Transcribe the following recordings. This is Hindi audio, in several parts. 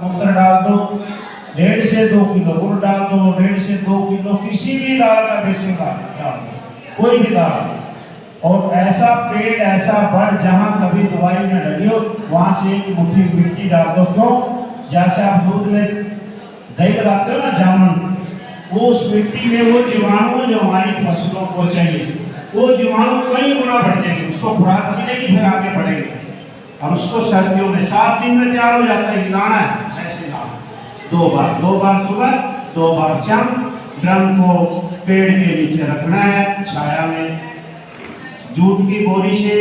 मूत्र डाल दो, 1.5 से 2 किलो गुड़ डाल दो, 1.5 से 2 किलो किसी भी दाल का बेसन डाल दो, कोई भी दाल। और ऐसा पेड़ ऐसा बढ़ जहाँ कभी दवाई न लगी हो वहां से एक मुट्ठी मिट्टी डाल दो। क्यों? जैसे आप दूध में दही लगाते हो ना जामुन, वो उस मिट्टी में वो जीवाणु जो हमारी फसलों को चाहिए, वो जीवाणु कई गुना बढ़ जाएंगे, उसको खुराक मिलेगी, फिर आगे बढ़ेंगे। और उसको सर्दियों में 7 दिन में तैयार हो जाता है। हिलाना है, ऐसे हिलाना 2 बार सुबह 2 बार शाम। ड्रम को पेड़ के नीचे रखना है, छाया में जूट की बोरी से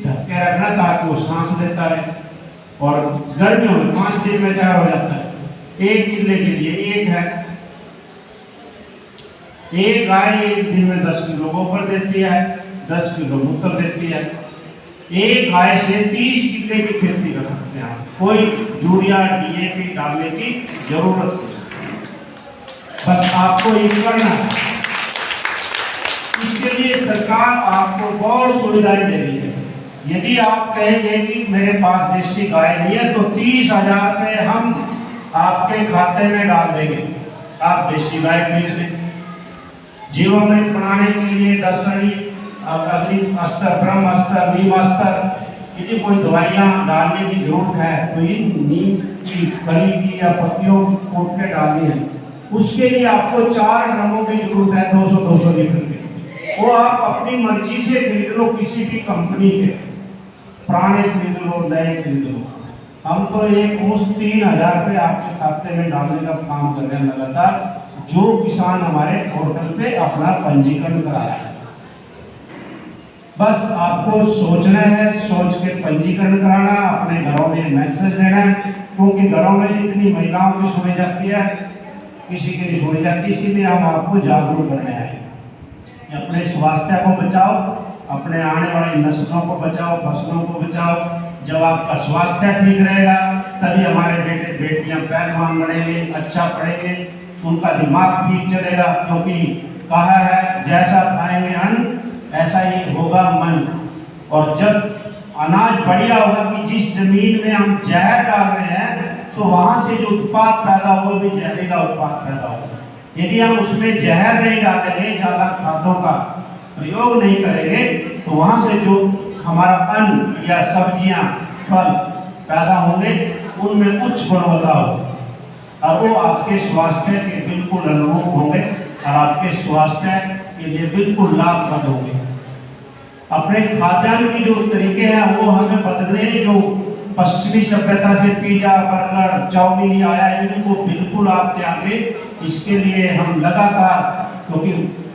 ढक के रखना ताकि वो सांस लेता रहे। और गर्मियों में 5 दिन में तैयार हो जाता है। 1 किले के लिए एक है। एक गाय 1 दिन में 10 किलो गोबर देती है, 10 किलो मूत्र देती है। एक गाय से 30 किले की खेती कर सकते हैं आप। कोई यूरिया डीएपी डालने की जरूरत नहीं, बस आपको ये करना है। इसके लिए सरकार आपको बहुत सुविधाएं दे रही है। यदि आप कहेंगे कि मेरे पास देसी गाय नहीं है तो 30,000 रुपये हम आपके खाते में डाल देंगे, आप देसी गाय खरीद लें। जीवामृत बनाने के लिए दसहरी, अग्नि अस्त्र, ब्रह्म अस्त्र, नीम अस्त्र, यदि कोई दवाइयाँ डालने की जरूरत है तो इन नीम की कली की या पत्तियों की कूट के डालनी है। उसके लिए आपको 4 ड्रमों की जरूरत है, 200-200 लीटर की। वो आप अपनी मर्जी से खरीद लो, किसी भी कंपनी के, पुराने खरीद लो, नए खरीद लो। हम तो एक मुश्त 3,000 रुपये आपके खाते में डालने का काम कर रहे हैं लगातार, जो किसान हमारे पोर्टल पे अपना पंजीकरण कराया है। बस आपको सोचना है, सोच के पंजीकरण कराना, अपने घरों में मैसेज देना है, क्योंकि घरों में जितनी महिलाओं की सुनी जाती है किसी की नहीं सुनी जाती। इसीलिए हम आपको जागरूक करने आए। अपने स्वास्थ्य को बचाओ, अपने आने वाली नस्लों को बचाओ, फसलों को बचाओ। जब आपका स्वास्थ्य ठीक रहेगा तभी हमारे बेटे बेटियां पहलवान बनेंगे, अच्छा पढ़ेंगे, उनका दिमाग ठीक चलेगा। क्योंकि कहा है जैसा खाएंगे अन्न ऐसा ही होगा मन। और जब अनाज बढ़िया होगा कि जिस जमीन में हम जहर डाल रहे हैं तो वहां से जो उत्पाद पैदा हो भी जहरीला उत्पाद पैदा होगा। यदि हम उसमें जहर नहीं डालेंगे, ज्यादा खादों का प्रयोग नहीं करेंगे, तो वहां से जो हमारा अन्न या सब्जियां, फल पैदा होंगे उनमें उच्च गुणवत्ता होगी और वो आपके स्वास्थ्य के बिल्कुल अनुरूप होंगे और आपके स्वास्थ्य के लिए बिल्कुल लाभप्रद होंगे। अपने खाद्यान्न की जो तरीके हैं वो हमें बदलने, जो पश्चिमी सभ्यता से पिज्जा, बर्गर, चाउमीन आया है, इनको बिल्कुल आप त्यागे। इसके लिए हम लगातार, क्योंकि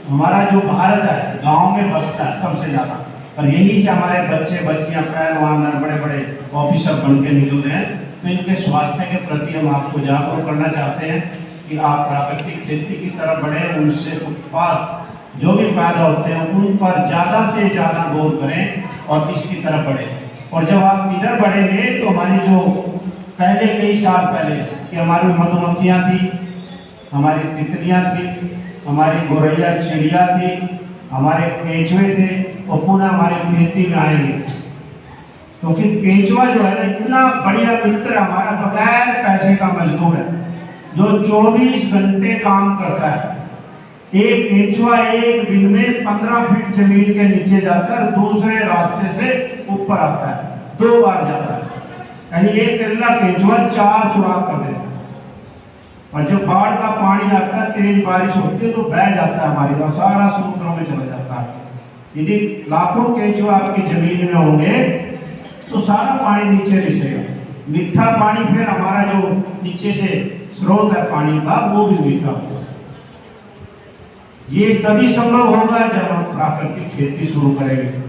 हमारा जो भारत है गांव में बसता है सबसे ज्यादा, और यहीं से हमारे बच्चे बच्चियां पहलवान बड़े बड़े ऑफिसर बन के निकल रहे हैं। तो इनके स्वास्थ्य के प्रति हम आपको जागरूक करना चाहते हैं कि आप प्राकृतिक खेती की तरफ बढ़े, उनसे उत्पाद जो भी पैदा होते हैं उन पर ज़्यादा से ज़्यादा गौर करें और इसकी तरफ बढ़ें। और जब आप इधर बढ़ेंगे तो हमारी जो पहले कई साल पहले कि हमारी मधुमक्खियाँ थी, हमारी तितलियाँ थी, हमारी गोरैया चिड़िया थी, हमारे केंचुए थे, वो पुनः हमारी खेती में आएंगे। क्योंकि केंचुआ जो है ना इतना बढ़िया मित्र हमारा, बगैर पैसे का मजदूर है, जो 24 घंटे काम करता है। एक केंचुआ एक दिन में 15 फीट जमीन के नीचे जाकर दूसरे रास्ते से ऊपर आता है, 2 बार जाता है। यानी एक अकेला केंचुआ 4 सुराख कर देता है। और जब बाढ़ का पानी आता है, तेज बारिश होती है तो बह जाता है हमारी और सारा समुद्रों में चला जाता है। यदि लाखों केंचुआ आपकी जमीन में होंगे तो सारा पानी नीचे रिसेगा। मीठा पानी फिर हमारा जो नीचे से स्रोत है पानी का वो भी मीठा होगा। ये तभी संभव होगा जब हम प्राकृतिक खेती शुरू करेंगे।